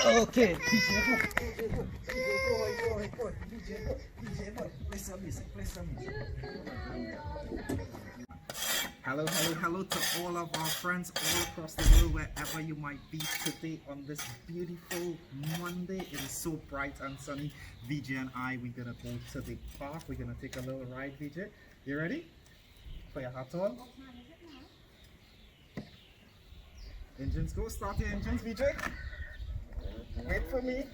Okay, DJ, go, DJ, play some music, play some music. Hello to all of our friends all across the world, wherever you might be today on this beautiful Monday. It is so bright and sunny. VJ and we're gonna go to the park. We're gonna take a little ride, VJ. You ready? Put your hat on. Engines go, start your engines, VJ. Wait for me.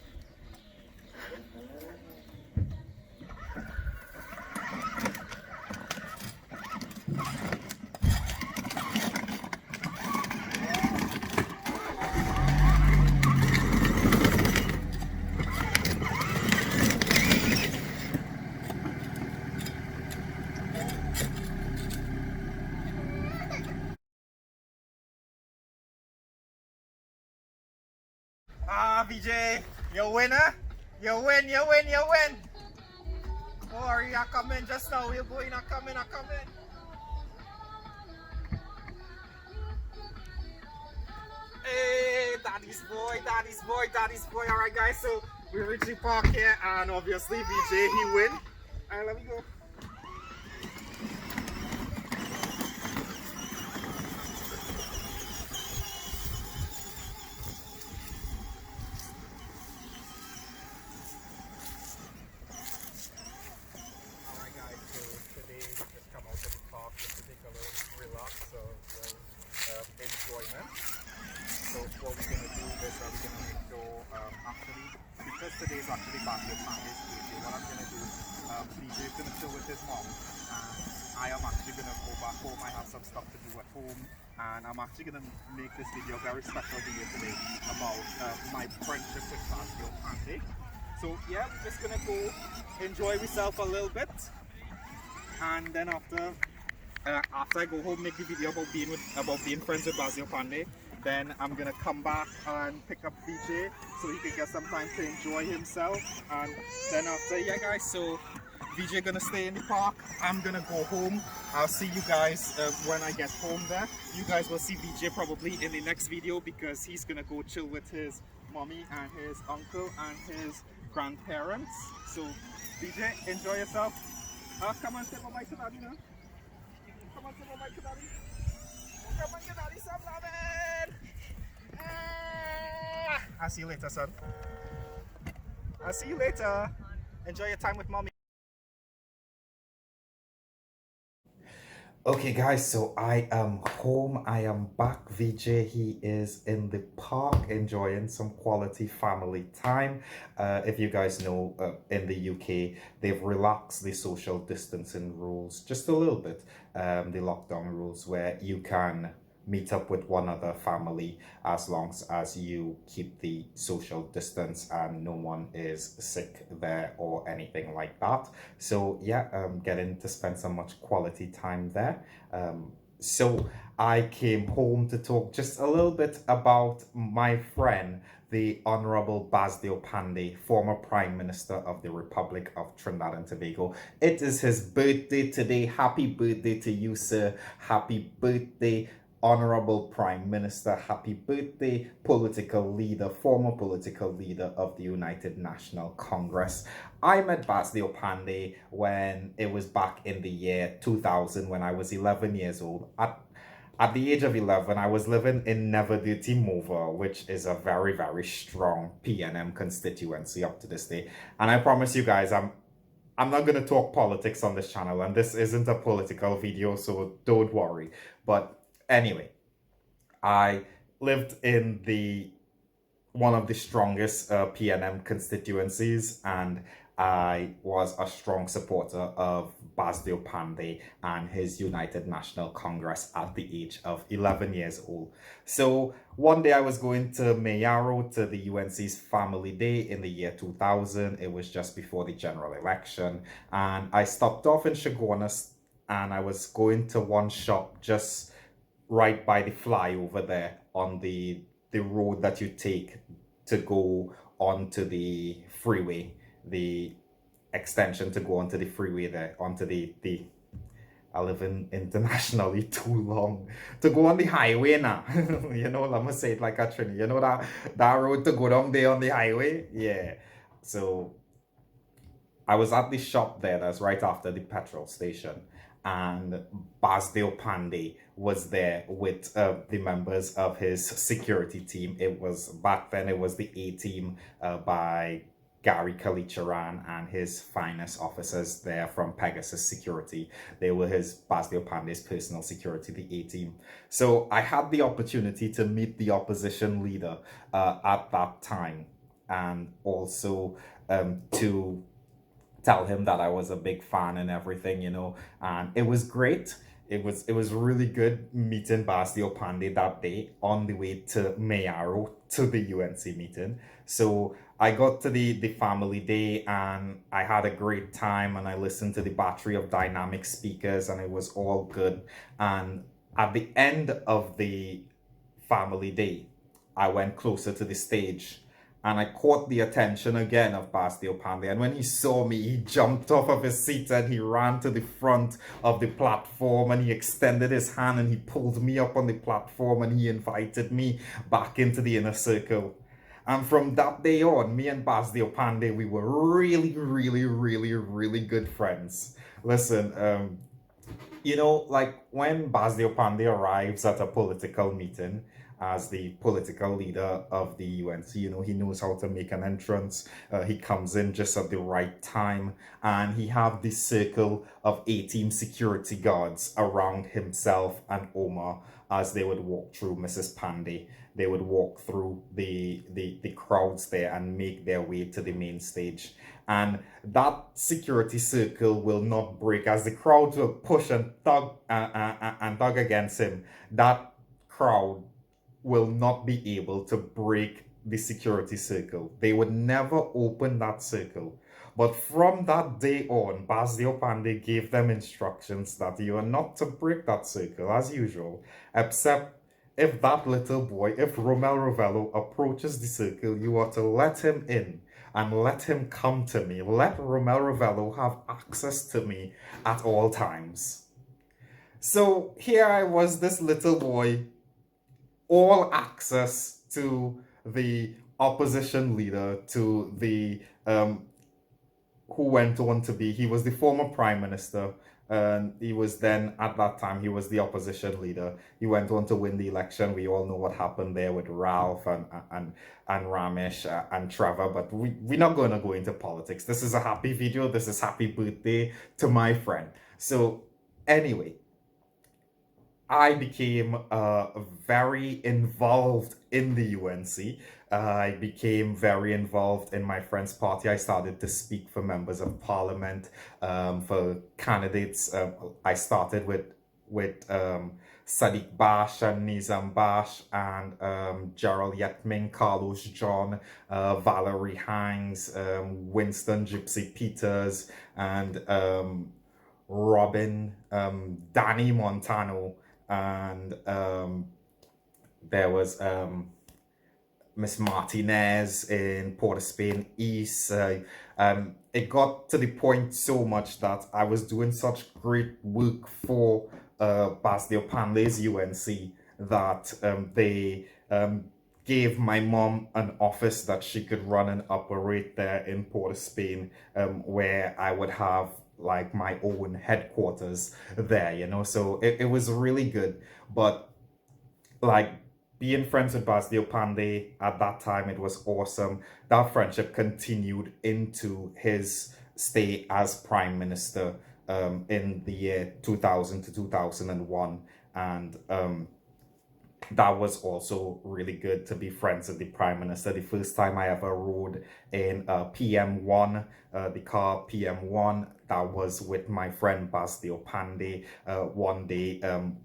VJ, you winner. You win. Oh, are you coming just now? You're going, I come in. Hey, daddy's boy. All right, guys, so we reached the park here, and obviously VJ, he win. All right, let me go. Enjoyment. So what we're going to do is we're going to make sure actually, because today is actually Basdeo Panday's birthday, what I'm going to do, DJ is going to chill with his mom, and I am actually going to go back home. I have some stuff to do at home, and I'm actually going to make this video a very special video today about my friendship with Basdeo Panday. So yeah, we're just going to go enjoy myself a little bit, and then after I go home, make the video about being friends with Basdeo Panday, then I'm gonna come back and pick up VJ so he can get some time to enjoy himself. And then after, yeah guys, so VJ gonna stay in the park, I'm gonna go home. I'll see you guys when I get home there. You guys will see VJ probably in the next video because he's gonna go chill with his mommy and his uncle and his grandparents. So VJ, enjoy yourself. Come on, say bye to daddy now. Come on, say bye to daddy. Come on, give daddy some loving. I'll see you later, son. I'll see you later. Enjoy your time with mommy. Okay guys, so I am home. I am back. VJ, he is in the park enjoying some quality family time. If you guys know, in the UK, they've relaxed the social distancing rules just a little bit. The lockdown rules where you can meet up with one other family as long as you keep the social distance and no one is sick there or anything like that. So yeah, getting to spend some much quality time there. So I came home to talk just a little bit about my friend, the Honorable Basdeo Panday, former Prime Minister of the Republic of Trinidad and Tobago. It is his birthday today. Happy birthday to you, sir. Happy birthday, Honorable Prime Minister. Happy birthday, political leader, former political leader of the United National Congress. I met Basdeo Panday when it was back in the year 2000 when I was 11 years old. At the age of 11, I was living in Mova, which is a very, very strong PNM constituency up to this day. And I promise you guys, I'm not going to talk politics on this channel, and this isn't a political video, so don't worry. But anyway, I lived in one of the strongest PNM constituencies, and I was a strong supporter of Basdeo Panday and his United National Congress at the age of 11 years old. So one day I was going to Mayaro to the UNC's Family Day in the year 2000. It was just before the general election, and I stopped off in Chaguanas, and I was going to one shop just right by the flyover there on the road that you take to go onto the freeway, the extension to go onto the freeway there, onto the I live in internationally too long to go on the highway now. Let me say it like a Trini. That road to go down there on the highway? Yeah. So I was at the shop there that's right after the petrol station, and Basdeo Panday was there with the members of his security team. It was back then, it was the A team by Gary Kalicharan and his finest officers there from Pegasus Security. They were his Basdeo Panday's personal security, the A team. So I had the opportunity to meet the opposition leader at that time, and also to tell him that I was a big fan and everything. And it was great. It was really good meeting Basdeo Panday that day on the way to Mayaro to the UNC meeting. So I got to the family day and I had a great time, and I listened to the battery of dynamic speakers and it was all good. And at the end of the family day, I went closer to the stage and I caught the attention again of Basdeo Panday. And when he saw me, he jumped off of his seat and he ran to the front of the platform and he extended his hand and he pulled me up on the platform and he invited me back into the inner circle. And from that day on, me and Basdeo Panday, we were really, really, really, really good friends. Listen, like when Basdeo Panday arrives at a political meeting as the political leader of the UNC, he knows how to make an entrance. He comes in just at the right time, and he have this circle of A-team security guards around himself and Omar as they would walk through Mrs. Panday. They would walk through the crowds there and make their way to the main stage. And that security circle will not break as the crowds will push and tug and tug against him. That crowd will not be able to break the security circle. They would never open that circle. But from that day on, Basdeo Panday gave them instructions that you are not to break that circle as usual, except if that little boy, if Romel Rovello approaches the circle, you are to let him in and let him come to me. Let Romel Rovello have access to me at all times. So here I was, this little boy, all access to the opposition leader, to the who went on to be, he was the former prime minister, and he was then, at that time, he was the opposition leader. He went on to win the election. We all know what happened there with Ralph and Ramesh and Trevor, but we're not going to go into politics. This is a happy video. This is happy birthday to my friend. So anyway, I became very involved in the UNC. I became very involved in my friend's party. I started to speak for members of parliament, for candidates. I started with Sadiq Bash and Nizam Bash and Gerald Yetming, Carlos John, Valerie Hangs, Winston Gypsy Peters, and Robin, Danny Montano, and there was Miss Martinez in Port of Spain East. It got to the point so much that I was doing such great work for Basdeo Panday's UNC that they gave my mom an office that she could run and operate there in Port of Spain, where I would have like my own headquarters there. So it was really good. But like being friends with Basdeo Panday at that time, it was awesome. That friendship continued into his stay as prime minister in the year 2000 to 2001. And that was also really good to be friends with the prime minister. The first time I ever rode in PM1, the car PM1, that was with my friend Basdeo Panday. One day,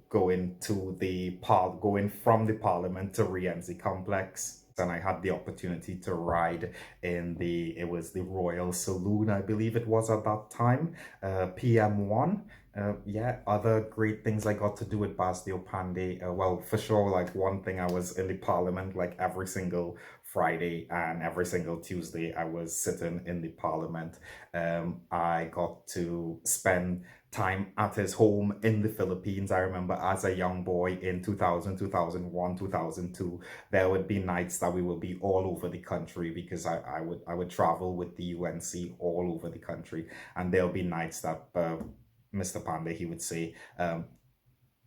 going from the parliament to Rienzi complex. And I had the opportunity to ride in it was the Royal Saloon, I believe it was at that time, PM1. Yeah, other great things I got to do with Basdeo Panday. Well, for sure, like one thing, I was in the parliament like every single Friday and every single Tuesday I was sitting in the parliament. I got to spend time at his home in the Philippines. I remember as a young boy in 2000, 2001, 2002, there would be nights that we would be all over the country because I would travel with the UNC all over the country. And there'll be nights that Mr. Pandey, he would say,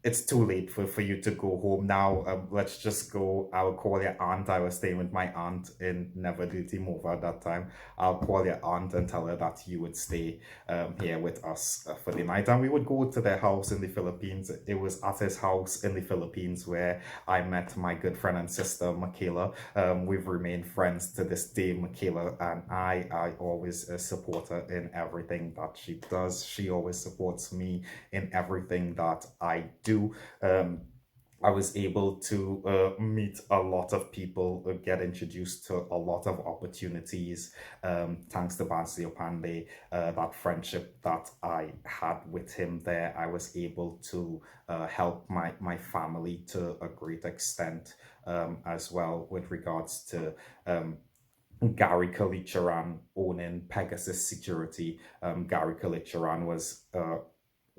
it's too late for you to go home now. Let's just go. I'll call your aunt. I was staying with my aunt in Neverduty Mova at that time. I'll call your aunt and tell her that you would stay here with us for the night. And we would go to their house in the Philippines. It was at his house in the Philippines where I met my good friend and sister, Michaela. We've remained friends to this day, Michaela, and I always support her in everything that she does. She always supports me in everything that I do. I was able to meet a lot of people, get introduced to a lot of opportunities, thanks to Basdeo Panday. That friendship that I had with him there, I was able to help my family to a great extent, as well with regards to Gary Kalicharan owning Pegasus Security. Gary Kalicharan was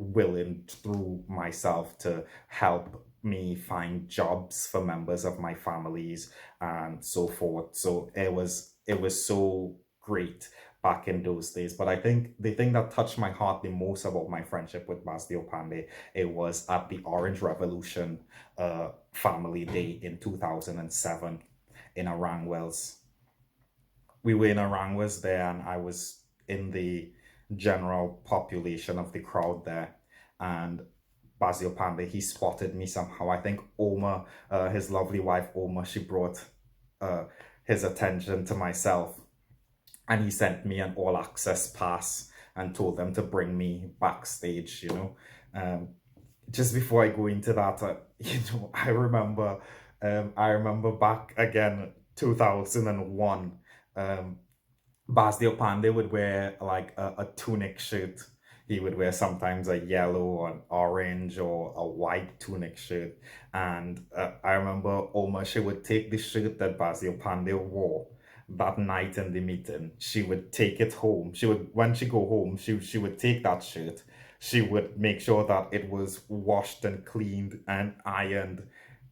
willing through myself to help me find jobs for members of my families and so forth. So it was so great back in those days. But I think the thing that touched my heart the most about my friendship with Basdeo Panday, it was at the Orange Revolution Family Day in 2007 in Arangwells. We were in Arangwells there, and I was in the general population of the crowd there. And Basdeo Panday, he spotted me somehow. I think Oma, his lovely wife Oma, she brought uh, his attention to myself, and he sent me an all access pass and told them to bring me backstage. Um, just before I go into that, I remember back again 2001. Um, Basdeo Panday would wear like a tunic shirt. He would wear sometimes a yellow or an orange or a white tunic shirt. And I remember Oma, she would take the shirt that Basdeo Panday wore that night in the meeting. She would take it home. When she go home, she would take that shirt. She would make sure that it was washed and cleaned and ironed,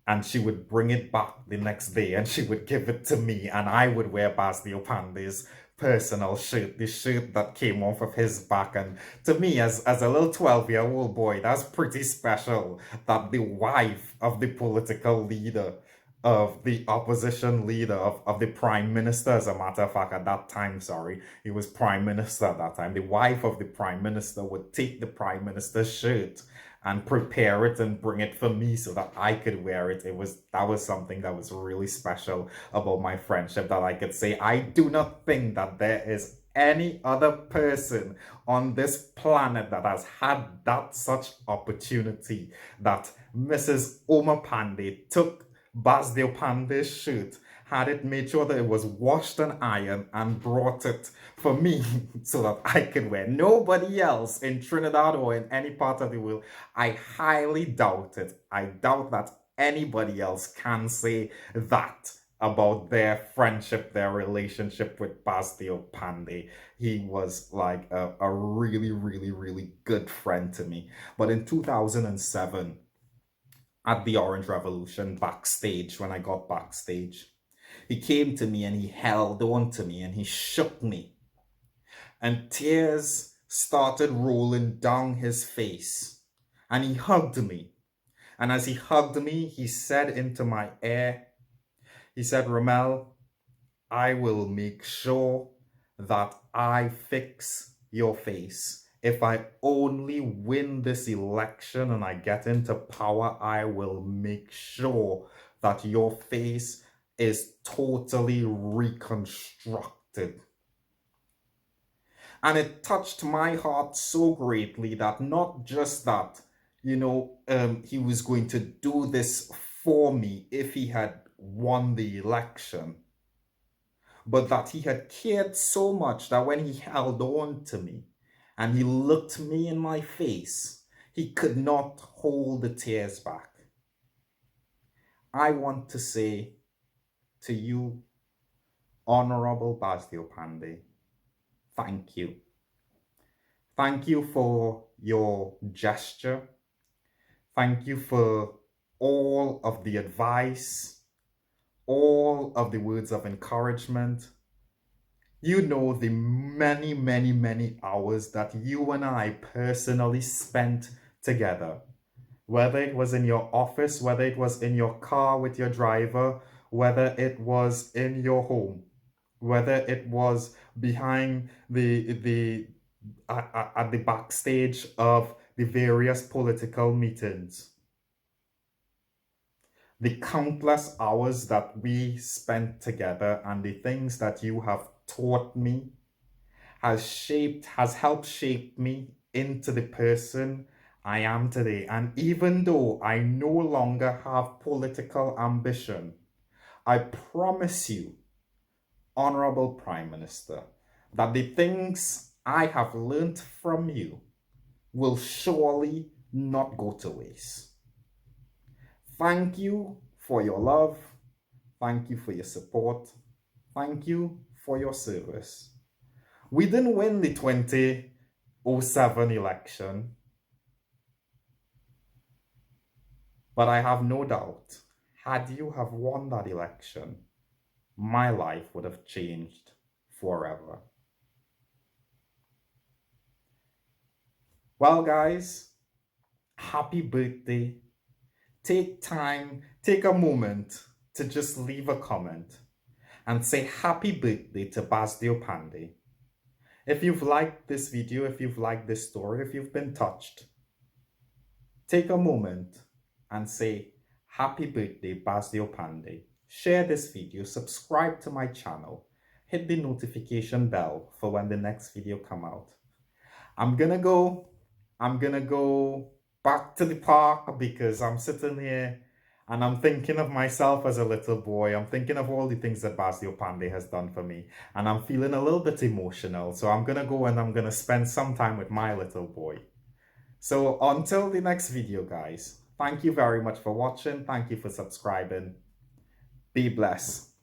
and she would bring it back the next day and she would give it to me, and I would wear Basdeo Panday's personal shirt, the shirt that came off of his back. And to me, as a little 12-year-old boy, that's pretty special that the wife of the political leader, of the opposition leader, of the prime minister, as a matter of fact, at that time, sorry, he was prime minister at that time, the wife of the prime minister would take the prime minister's shirt and prepare it and bring it for me so that I could wear it. That was something that was really special about my friendship, that I could say I do not think that there is any other person on this planet that has had that such opportunity, that Mrs. Oma Pandey took Basdeo Pandey's shirt, had it made sure that it was washed and ironed, and brought it for me so that I could wear. Nobody else in Trinidad or in any part of the world, I highly doubt it. I doubt that anybody else can say that about their friendship, their relationship with Basdeo Panday. He was like a really, really, really good friend to me. But in 2007, at the Orange Revolution backstage, when I got backstage, he came to me and he held on to me and he shook me, and tears started rolling down his face, and he hugged me. And as he hugged me, he said into my ear, he said, Ramel, I will make sure that I fix your face. If I only win this election and I get into power, I will make sure that your face is totally reconstructed. And it touched my heart so greatly that not just that, he was going to do this for me if he had won the election, but that he had cared so much that when he held on to me and he looked me in my face, he could not hold the tears back. I want to say to you, Honorable Basdeo Panday, thank you. Thank you for your gesture. Thank you for all of the advice, all of the words of encouragement. You know the many, many, many hours that you and I personally spent together. Whether it was in your office, whether it was in your car with your driver, whether it was in your home, whether it was behind the at the backstage of the various political meetings. The countless hours that we spent together and the things that you have taught me has helped shape me into the person I am today. And even though I no longer have political ambition, I promise you, Honorable Prime Minister, that the things I have learnt from you will surely not go to waste. Thank you for your love. Thank you for your support. Thank you for your service. We didn't win the 2007 election, but I have no doubt, had you have won that election, my life would have changed forever. Well, guys, happy birthday. Take time, take a moment to just leave a comment and say happy birthday to Basdeo Panday. If you've liked this video, if you've liked this story, if you've been touched, take a moment and say happy birthday Basdeo Panday. Share this video, subscribe to my channel, hit the notification bell for when the next video come out. I'm gonna go back to the park because I'm sitting here and I'm thinking of myself as a little boy. I'm thinking of all the things that Basdeo Panday has done for me. And I'm feeling a little bit emotional. So I'm gonna go and I'm gonna spend some time with my little boy. So until the next video, guys, thank you very much for watching. Thank you for subscribing. Be blessed.